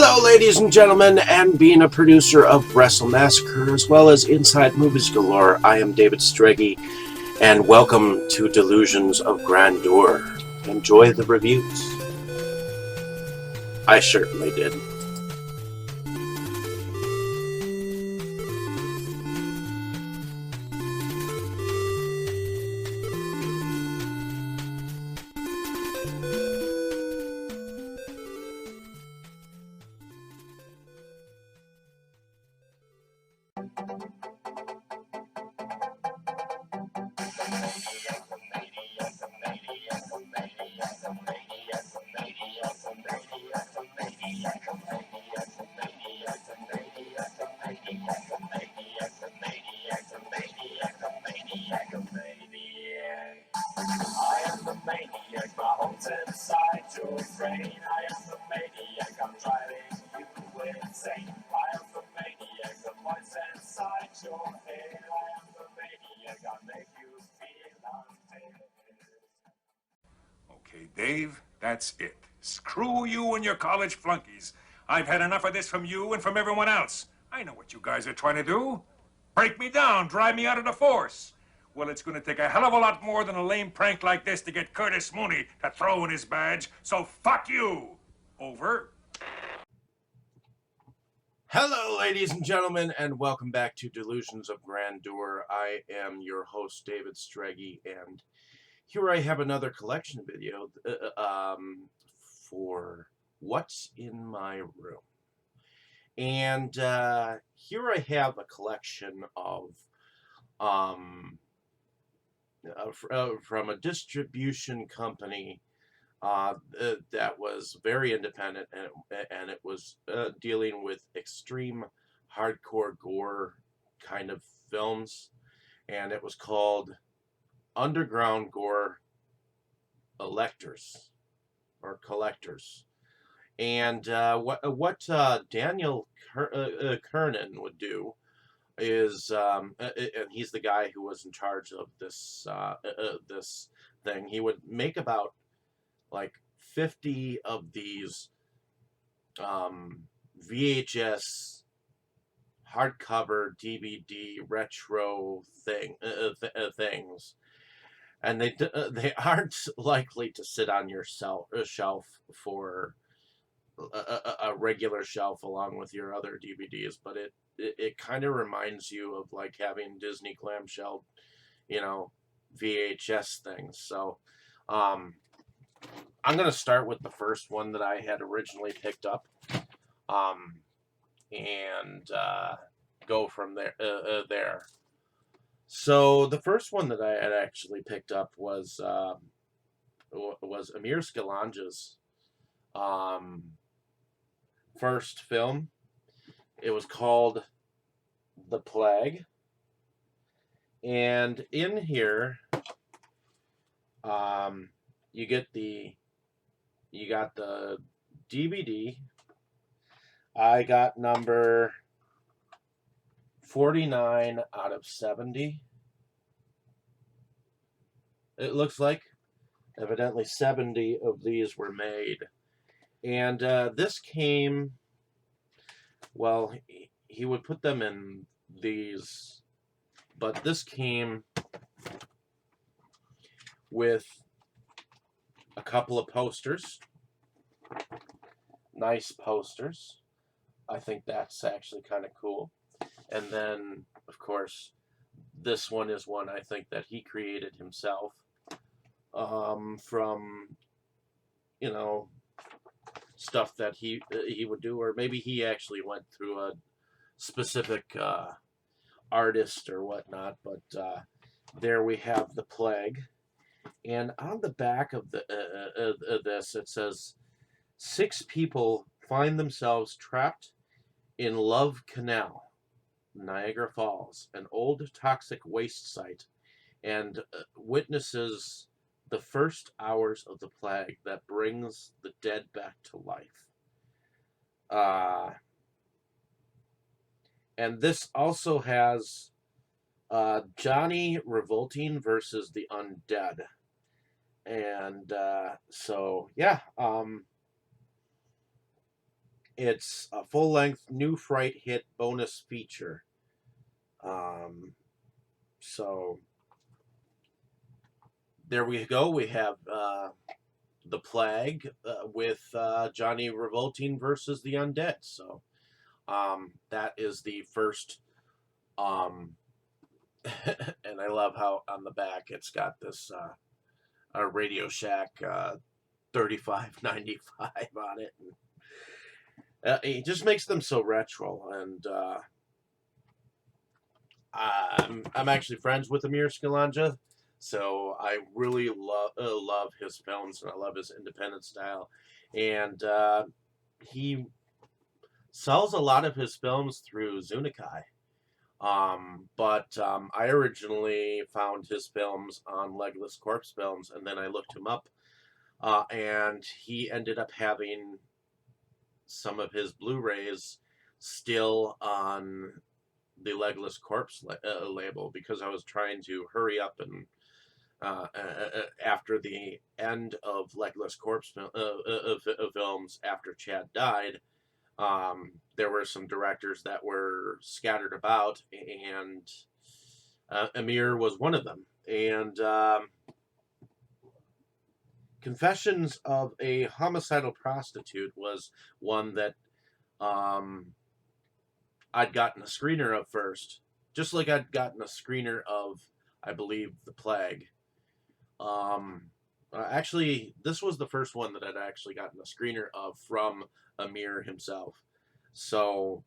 Hello, ladies and gentlemen, and being a producer of Wrestle Massacre as well as Inside Movies Galore, I am David Streggy, and welcome to Delusions of Grandeur. Enjoy the reviews. I certainly did. Okay, Dave, that's it. Screw you and your college flunkies. I've had enough of this from you and from everyone else. I know what you guys are trying to do. Break me down, drive me out of the force. Well, it's going to take a hell of a lot more than a lame prank like this to get Curtis Mooney to throw in his badge, so fuck you. Over. Hello, ladies and gentlemen, and welcome back to Delusions of Grandeur. I am your host, David Streggy, and here I have another collection video for What's in My Room. And here I have a collection of from a distribution company that was very independent, and it was dealing with extreme hardcore gore kind of films, and it was called Underground Gore Electors or Collectors. And what Daniel Kernan would do is, and he's the guy who was in charge of this this thing. He would make about like 50 of these VHS hardcover DVD retro things, and they aren't likely to sit on your shelf for a regular shelf along with your other DVDs, but it kind of reminds you of like having Disney clamshell, VHS things. So I'm going to start with the first one that I had originally picked up, and go from there. So the first one that I had actually picked up was Amir Scalange's first film. It was called The Plague, and in here you got the DVD. I got number 49 out of 70. It looks like evidently 70 of these were made. And this came, well, he would put them in these, but this came with a couple of posters. Nice posters. I think that's actually kind of cool. And then, of course, this one is one I think that he created himself, from, stuff that he would do, or maybe he actually went through a specific artist or whatnot. But there we have The Plague, and on the back of this it says 6 people find themselves trapped in Love Canal, Niagara Falls, an old toxic waste site, and witnesses the first hours of the plague that brings the dead back to life. And this also has Johnny Revolting versus the Undead. And so, yeah. It's a full-length new fright hit bonus feature. So there we go. We have the Plague with Johnny Revolting versus the Undead. So that is the first. And I love how on the back it's got this Radio Shack 3595 on it. And, it just makes them so retro. And I'm actually friends with Amir Skalanja, so I really love his films, and I love his independent style. And he sells a lot of his films through Zunikai. But I originally found his films on Legless Corpse Films, and then I looked him up, and he ended up having some of his Blu-rays still on the Legless Corpse label, because I was trying to hurry up and after the end of Legless Corpse films, after Chad died, there were some directors that were scattered about, and Amir was one of them. And Confessions of a Homicidal Prostitute was one that I'd gotten a screener of first, just like I'd gotten a screener of, I believe, The Plague. Actually, this was the first one that I'd actually gotten a screener of from Amir himself. So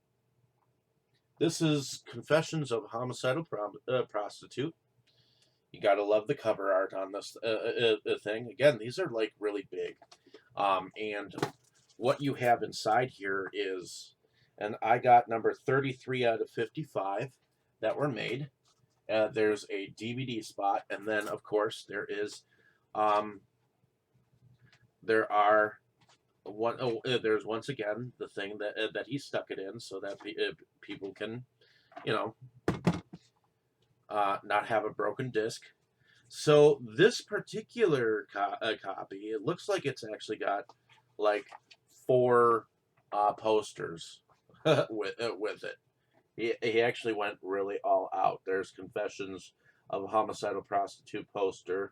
this is Confessions of a Homicidal Prostitute. You gotta love the cover art on this thing. Again, these are like really big. And what you have inside here is, and I got number 33 out of 55 that were made. There's a DVD spot, and then of course there are there's once again the thing that he stuck it in so that people can, you know, not have a broken disc. So this particular copy, it looks like it's actually got like 4 posters with it. He actually went really all out. There's Confessions of a Homicidal Prostitute poster.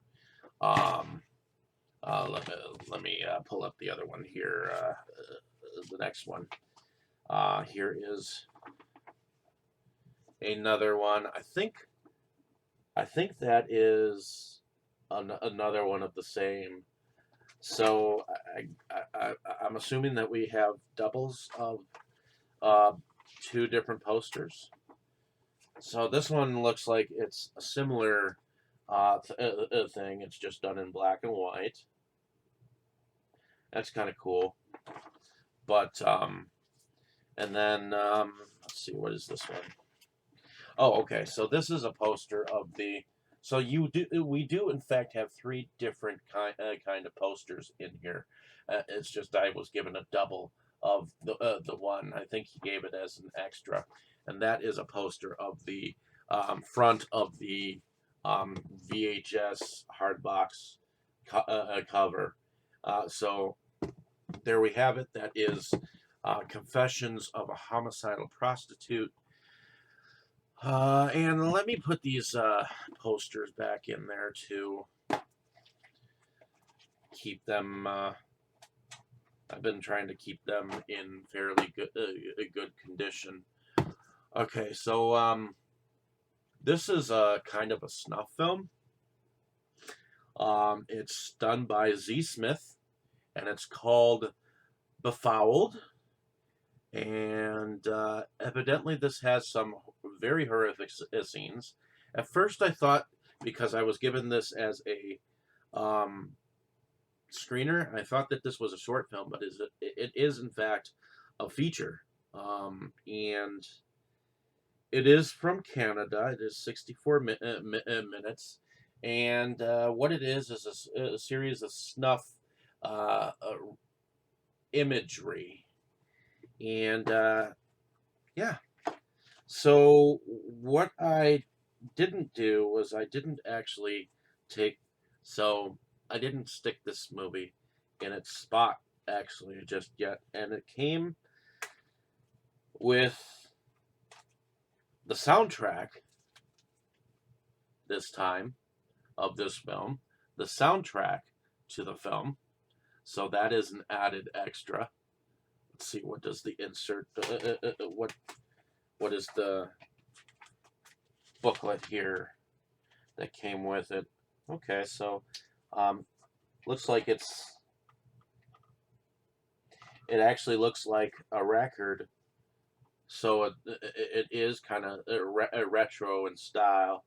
Let me pull up the other one here. The next one. Here is another one. I think that is another one of the same. So I'm assuming that we have doubles of 2 different posters. So this one looks like it's a similar thing. It's just done in black and white. That's kind of cool. But and then let's see, what is this one? Oh, okay. So this is a poster of the. So we do in fact have 3 different kind of posters in here. It's just I was given a double of the one. I think he gave it as an extra, and that is a poster of the front of the VHS hardbox cover. So there we have it. That is Confessions of a Homicidal Prostitute. And let me put these posters back in there to keep them. I've been trying to keep them in fairly good condition. Okay, so this is a kind of a snuff film. It's done by Z Smith, and it's called Befouled. And evidently this has some very horrific scenes. At first I thought, because I was given this as a screener, I thought that this was a short film, but it is in fact a feature. And it is from Canada. It is 64 minutes. And what it is a series of snuff imagery. And yeah, so what I didn't do was I didn't actually I didn't stick this movie in its spot actually just yet, and it came with the soundtrack this time of this film, the soundtrack to the film. So that is an added extra. Let's see, what does the insert, what is the booklet here that came with it? Okay, so looks like it actually looks like a record, so it is kind of retro in style,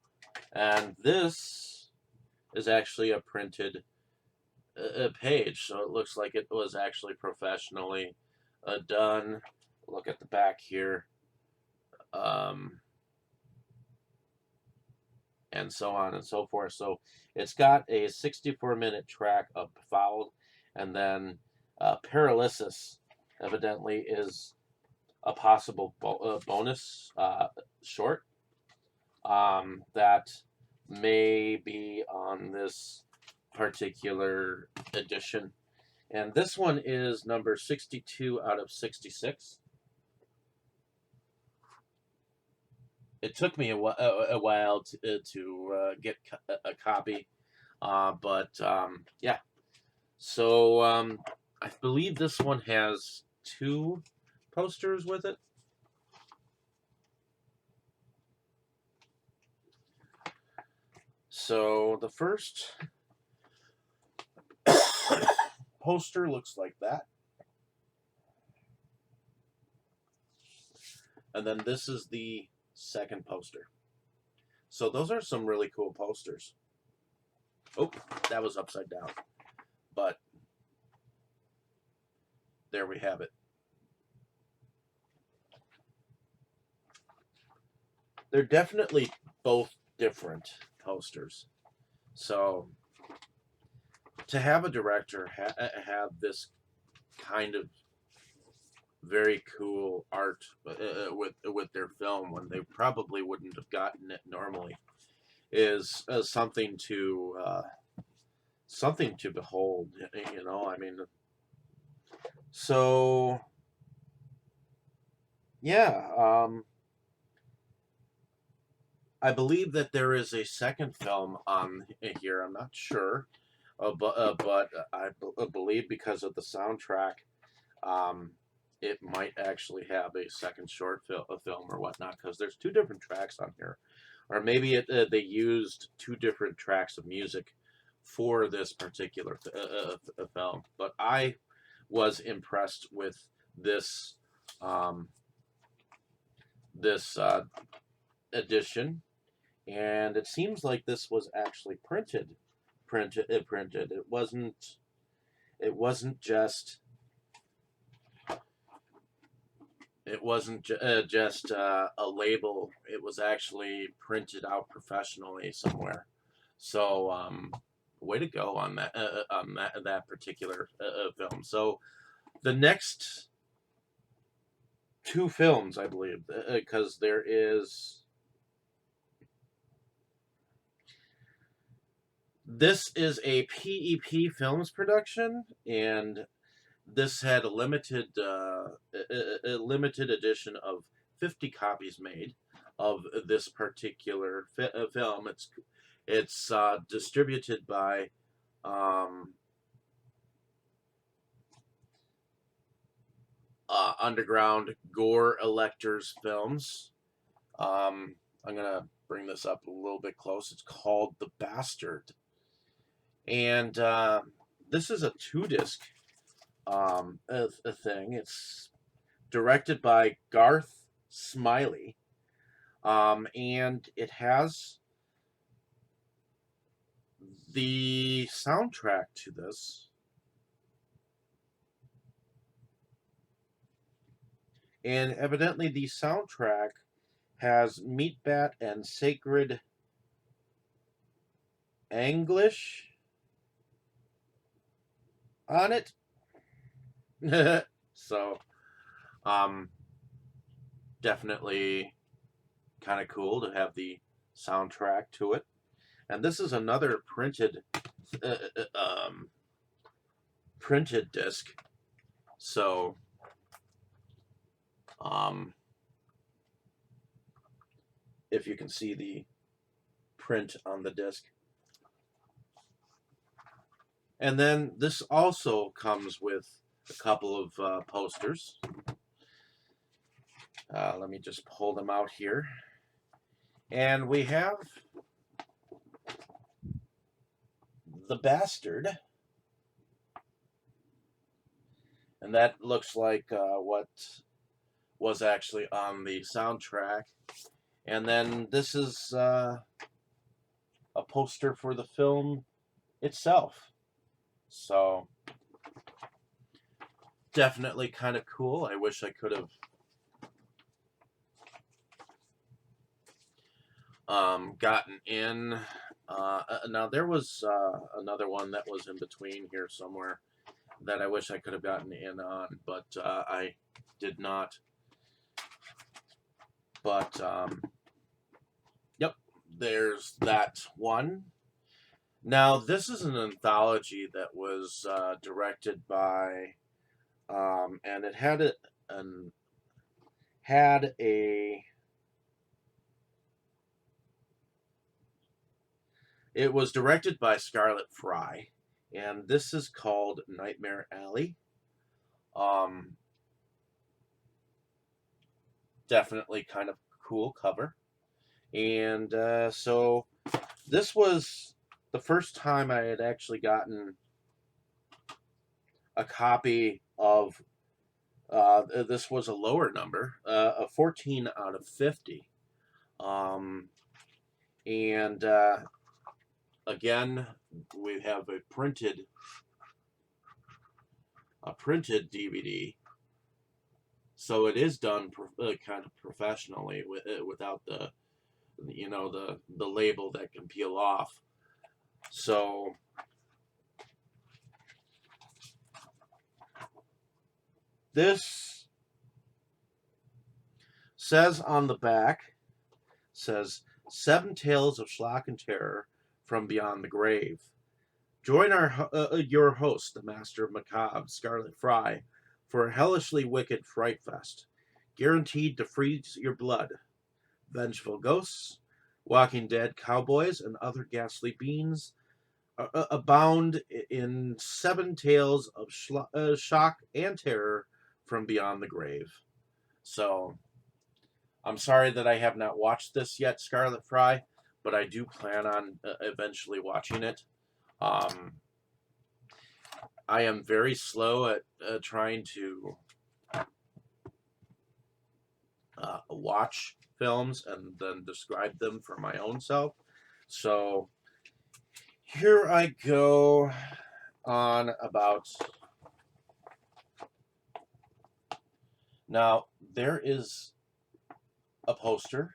and this is actually a printed page, so it looks like it was actually professionally done. Look at the back here, and so on and so forth. So it's got a 64-minute track of Befouled, and then Paralysis evidently is a possible bonus short that may be on this particular edition. And this one is number 62 out of 66. It took me a while to get a copy, but yeah. So I believe this one has 2 posters with it. So the first poster looks like that. And then this is the second poster. So those are some really cool posters. Oh, that was upside down. But there we have it. They're definitely both different posters. So to have a director have this kind of very cool art with their film when they probably wouldn't have gotten it normally is something to behold. You know, I mean, so yeah. I believe that there is a second film on here. I'm not sure, but I believe because of the soundtrack, it might actually have a second short film or whatnot, because there's 2 different tracks on here, or maybe they used 2 different tracks of music for this particular film. But I was impressed with this edition. And it seems like this was actually printed. It wasn't just a label. It was actually printed out professionally somewhere. So way to go on that particular film. So the next 2 films, I believe, because there is. This is a PEP Films production, and this had a limited edition of 50 copies made of this particular film. It's distributed by underground Gorellector's Films. I'm gonna bring this up a little bit close. It's called The Bastard. And this is a 2-disc a thing. It's directed by Garth Smiley, and it has the soundtrack to this. And evidently the soundtrack has Meatbat and Sacred Anglish on it. So definitely kind of cool to have the soundtrack to it. And this is another printed disc. So if you can see the print on the disc. And then this also comes with a couple of posters. Let me just pull them out here. And we have The Bastard. And that looks like what was actually on the soundtrack. And then this is a poster for the film itself. So definitely kind of cool. I wish I could have gotten in. Now there was another one that was in between here somewhere that I wish I could have gotten in on, but I did not. But yep, there's that one. Now this is an anthology that was directed by, and it had a. It was directed by Scarlett Fry, and this is called Nightmare Alley. Definitely kind of cool cover. And so this was the first time I had actually gotten a copy of, this was a lower number, a 14 out of 50. And again, we have a printed DVD, so it is done kind of professionally without the the label that can peel off. So this says on the back, says 7 Tales of Schlock and Terror from Beyond the Grave. Join your host, the Master of Macabre, Scarlett Fry, for a hellishly wicked fright fest, guaranteed to freeze your blood. Vengeful ghosts, walking dead cowboys, and other ghastly beings abound in 7 tales of shock and terror from Beyond the Grave. So, I'm sorry that I have not watched this yet, Scarlett Fry, but I do plan on eventually watching it. I am very slow at trying to watch films and then describe them for my own self. So here I go on about. Now, there is a poster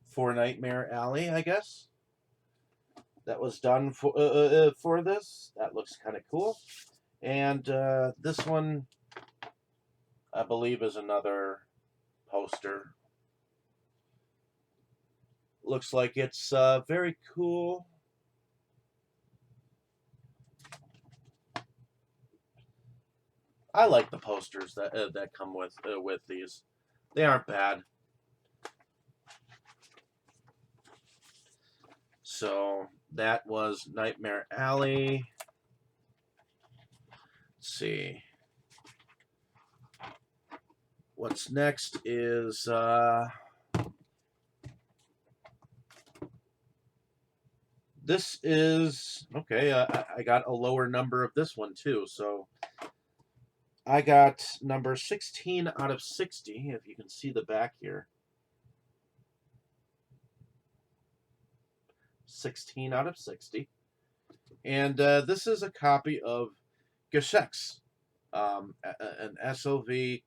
for Nightmare Alley, I guess, that was done for this. That looks kind of cool. And this one, I believe, is another poster. Looks like it's very cool. I like the posters that come with these. They aren't bad. So that was Nightmare Alley. Let's see. What's next is this is okay. I got a lower number of this one too, so I got number 16 out of 60. If you can see the back here, 16 out of 60, and this is a copy of Gesetz, an SOV,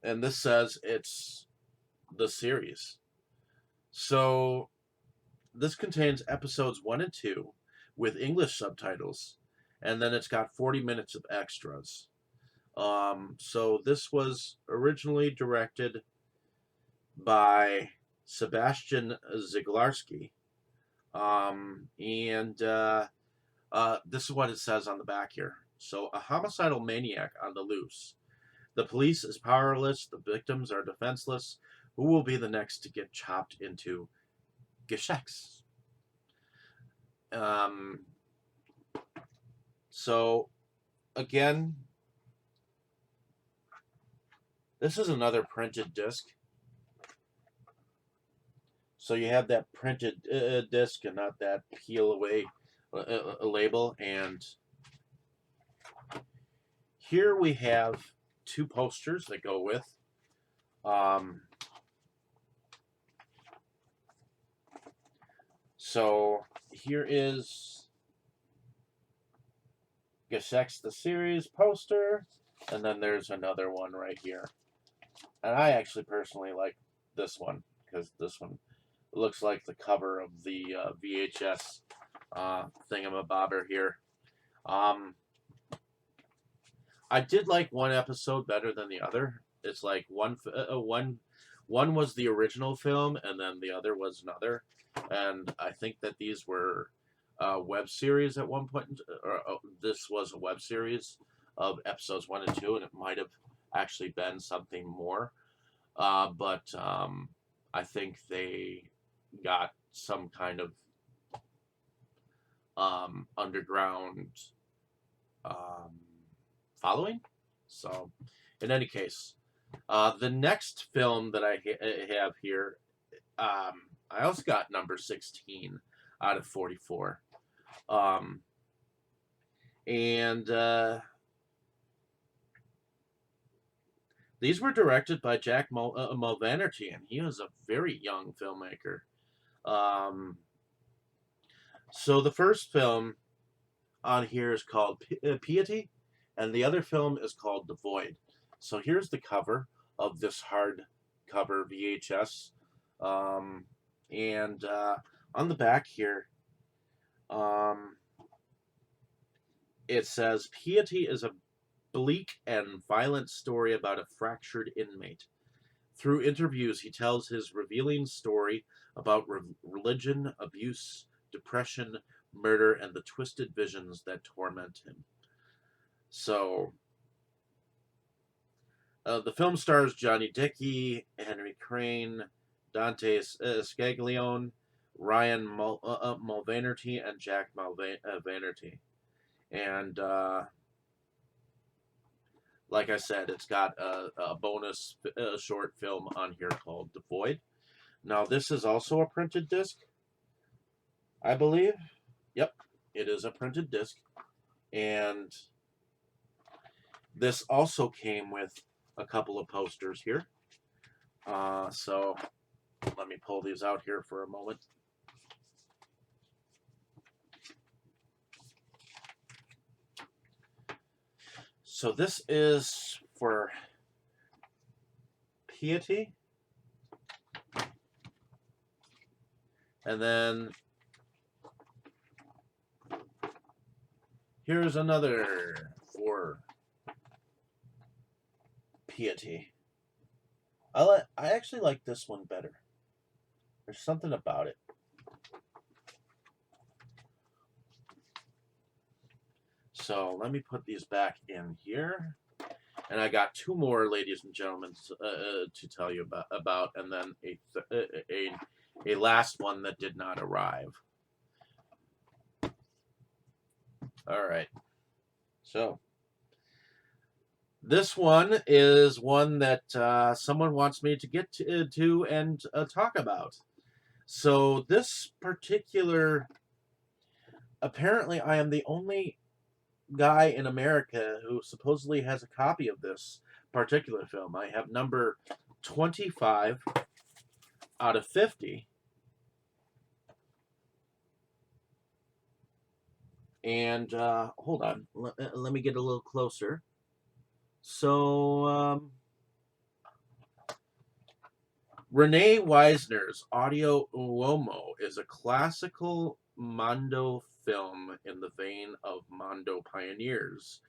and this says it's the series. So this contains episodes 1 and 2 with English subtitles, and then it's got 40 minutes of extras. So this was originally directed by Sebastian Ziglarski, and this is what it says on the back here. So, a homicidal maniac on the loose. The police is powerless, the victims are defenseless. who will be the next to get chopped into geschecks. So again, this is another printed disc. So you have that printed disc and not that peel away label. And here we have two posters that go with. So here is Geschecks the series poster, and then there's another one right here. And I actually personally like this one because this one looks like the cover of the VHS thingamabobber here. I did like one episode better than the other. It's like one was the original film, and then the other was another. And I think that these were web series at one point. This was a web series of episodes 1 and 2, and it might have actually been something more. But I think they got some kind of underground following. So, in any case, the next film that I have here, I also got number 16 out of 44. And these were directed by Jack Mulvaney, and he was a very young filmmaker. So the first film on here is called Piety, and the other film is called The Void. So here's the cover of this hardcover VHS. And on the back here, it says, Piety is a bleak and violent story about a fractured inmate. Through interviews, he tells his revealing story about religion, abuse, depression, murder, and the twisted visions that torment him. So, the film stars Johnny Dickey, Henry Crane, Dante Scaglione, Ryan Mulvaney, and Jack Mulvaney. And like I said, it's got a bonus short film on here called The Void. Now, this is also a printed disc, I believe. Yep, it is a printed disc. And this also came with a couple of posters here. So let me pull these out here for a moment. So this is for Piety. And then here's another for Piety. I actually like this one better. There's something about it. So let me put these back in here. And I got two more, ladies and gentlemen, to tell you about, and then a last one that did not arrive. All right. So this one is one that someone wants me to get to and talk about. So this particular, apparently I am the only guy in America who supposedly has a copy of this particular film. I have number 25 out of 50. And hold on, let me get a little closer. So Renee Wisner's Audio Uomo is a classical Mondo film in the vein of Mondo pioneers.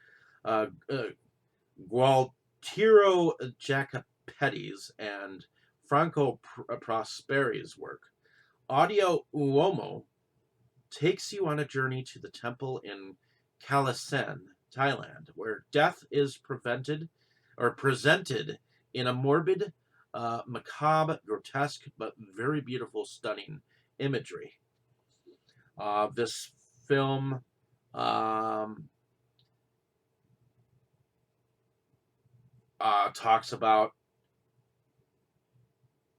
Gualtiero Jacopetti's and Franco Prosperi's work. Audio Uomo takes you on a journey to the temple in Kalasen, Thailand, where death is presented in a morbid, macabre, grotesque, but very beautiful, stunning imagery. This film talks about.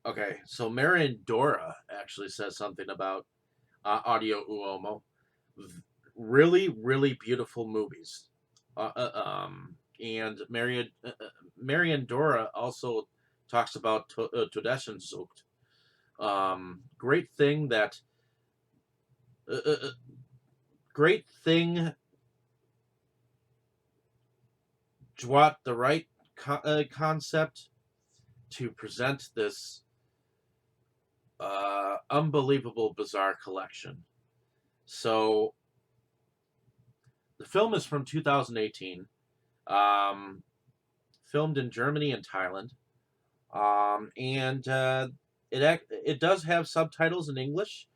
Okay, so Marion Dora actually says something about Audio Uomo. Really, really beautiful movies. And Marion Dora also talks about Todessenzucht. Great thing that. Uh, uh, uh, Great thing. What the right concept to present this unbelievable, bizarre collection. So the film is from 2018, um, filmed in Germany and Thailand, and it does have subtitles in English.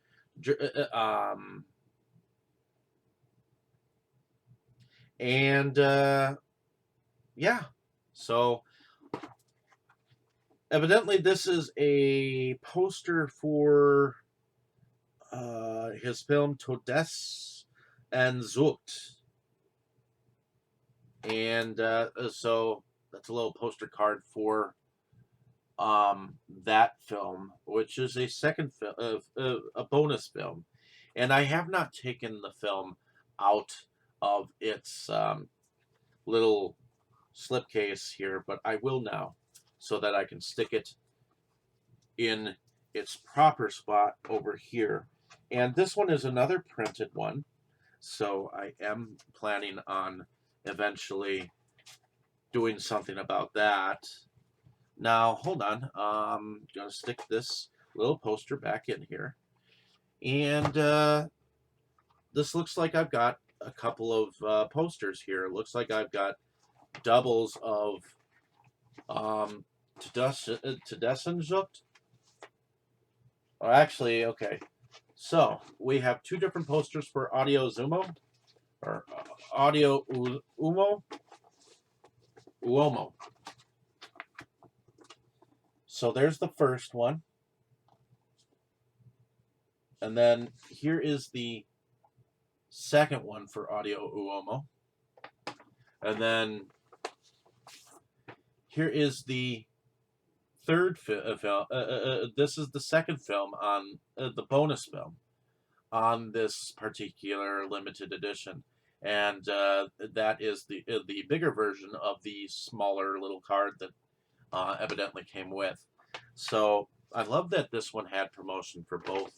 And yeah, so evidently this is a poster for his film Todes and Zucht. And so that's a little poster card for that film, which is a second film, a bonus film. And I have not taken the film out of its little slipcase here, but I will now so that I can stick it in its proper spot over here. And this one is another printed one. So I am planning on eventually doing something about that. Now, hold on. I'm going to stick this little poster back in here. And this looks like I've got a couple of posters here. It looks like I've got doubles of Tedessenzucht. Oh, actually, okay. So we have two different posters for Audio Zumo, or Audio Uomo. So there's the first one. And then here is the second one for Audio Uomo. And then here is the third film. This is the second film on the bonus film on this particular limited edition. And that is the bigger version of the smaller little card that evidently came with. So I love that this one had promotion for both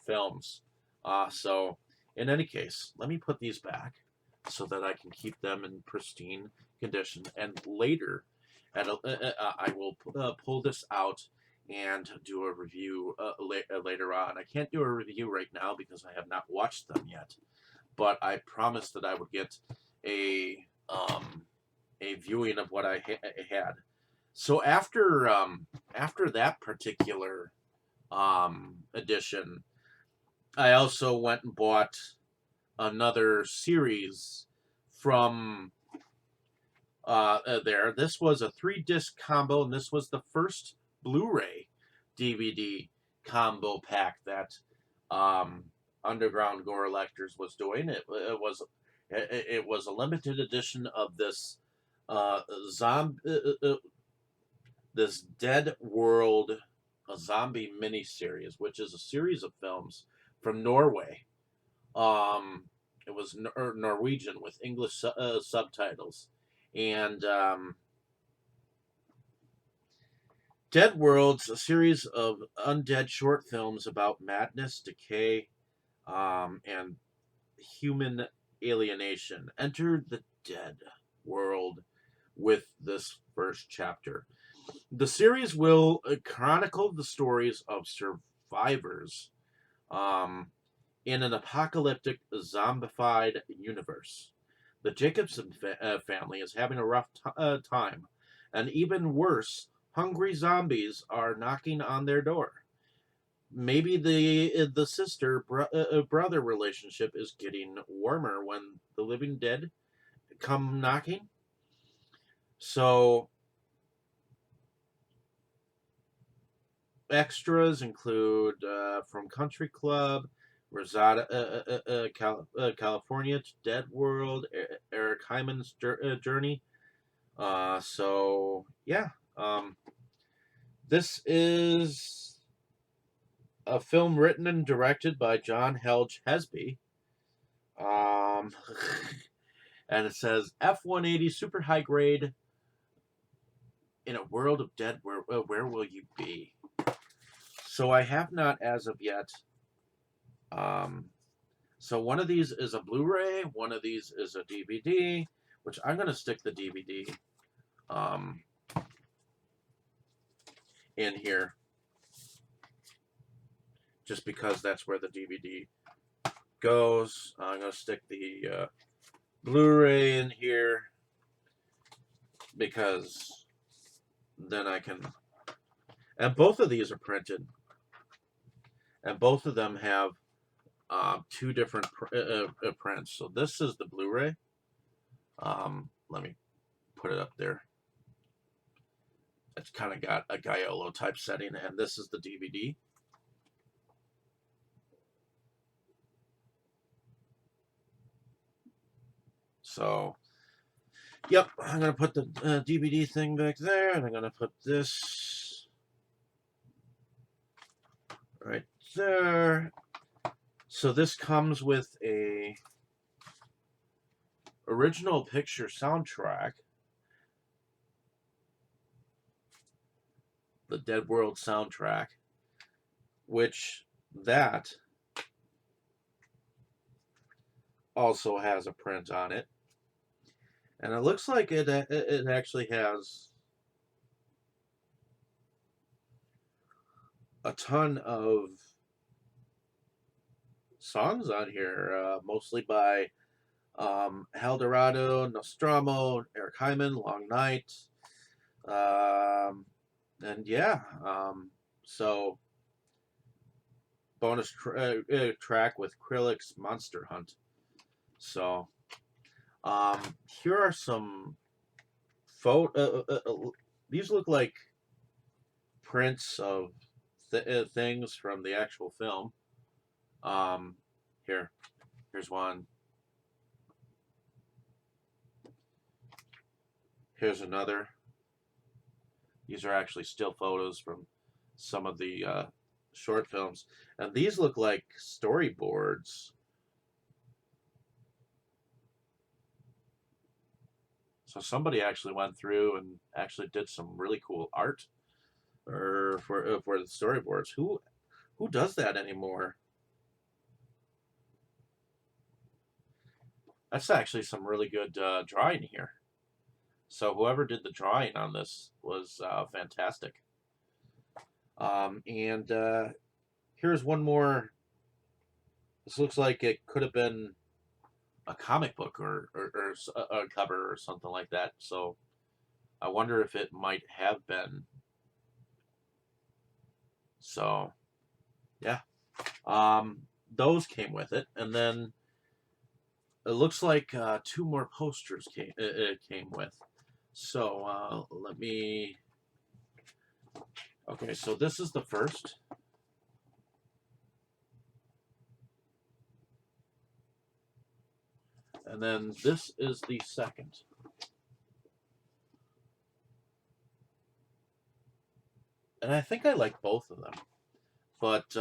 films. So in any case, let me put these back so that I can keep them in pristine condition. And later, I will pull this out and do a review later on. I can't do a review right now because I have not watched them yet, but I promised that I would get a viewing of what I had. So after that particular edition, I also went and bought another series from there. This was a 3-disc combo, and this was the first Blu-ray DVD combo pack that Underground Gorellectors was doing. It was a limited edition of this zombie this Dead World, a zombie miniseries, which is a series of films from Norway. It was Norwegian with English subtitles, and Dead World's a series of undead short films about madness, decay, and human alienation. Enter the dead world with this first chapter. The series will chronicle the stories of survivors in an apocalyptic, zombified universe. The Jacobson family is having a rough time, and even worse, hungry zombies are knocking on their door. Maybe the sister brother relationship is getting warmer when the living dead come knocking. So extras include From Country Club, Rosada, California to Dead World, Eric Hyman's Journey. So yeah, this is a film written and directed by John Helge Hesby. Um, and it says F-180 super high grade in a world of dead. Where will you be? So I have not as of yet. So one of these is a Blu-ray, one of these is a DVD, which I'm going to stick the DVD in here, just because that's where the DVD goes. I'm going to stick the Blu-ray in here because then I can. And both of these are printed, and both of them have two different prints. So this is the Blu-ray. Let me put it up there. It's kind of got a Gaiolo type setting, and this is the DVD. So, yep, I'm going to put the DVD thing back there, and I'm going to put this right there. So this comes with a original picture soundtrack, the Dead World soundtrack, which that also has a print on it. And it looks like it actually has a ton of songs on here, mostly by Hal Dorado, Nostromo, Eric Hyman, Long Night, and yeah, so bonus track with Krillix Monster Hunt. So here are some these look like prints of things from the actual film. Here's one. Here's another. These are actually still photos from some of the short films, and these look like storyboards. So somebody actually went through and actually did some really cool art, or for the storyboards. Who does that anymore? That's actually some really good drawing here. So whoever did the drawing on this was fantastic. And here's one more. This looks like it could have been a comic book or a cover or something like that. So I wonder if it might have been. So yeah, those came with it, and then it looks like two more posters came with. So let me. Okay, so this is the first. And then this is the second. And I think I like both of them. But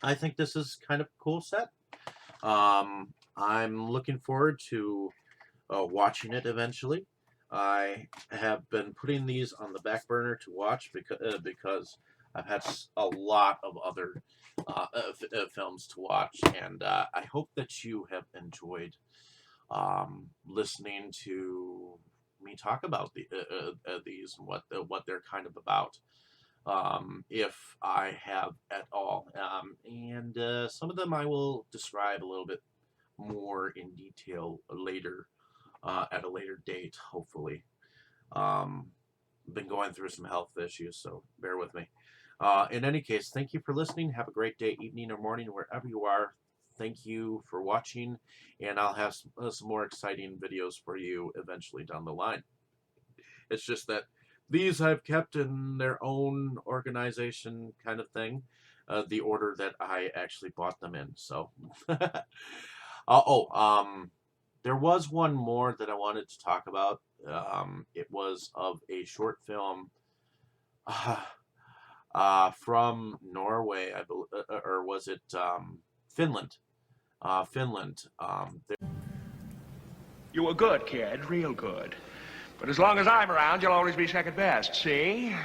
I think this is kind of a cool set. I'm looking forward to watching it eventually. I have been putting these on the back burner to watch because I've had a lot of other films to watch, and I hope that you have enjoyed listening to me talk about these and what they're kind of about, if I have at all. And some of them I will describe a little bit more in detail later, at a later date, hopefully. Been going through some health issues, so bear with me. In any case, thank you for listening. Have a great day, evening, or morning, wherever you are. Thank you for watching, and I'll have some more exciting videos for you eventually down the line. It's just that these I've kept in their own organization kind of thing, the order that I actually bought them in. So, there was one more that I wanted to talk about. It was of a short film from Norway, I believe, or was it Finland? Finland. You were good, kid, real good. But as long as I'm around, you'll always be second best, see?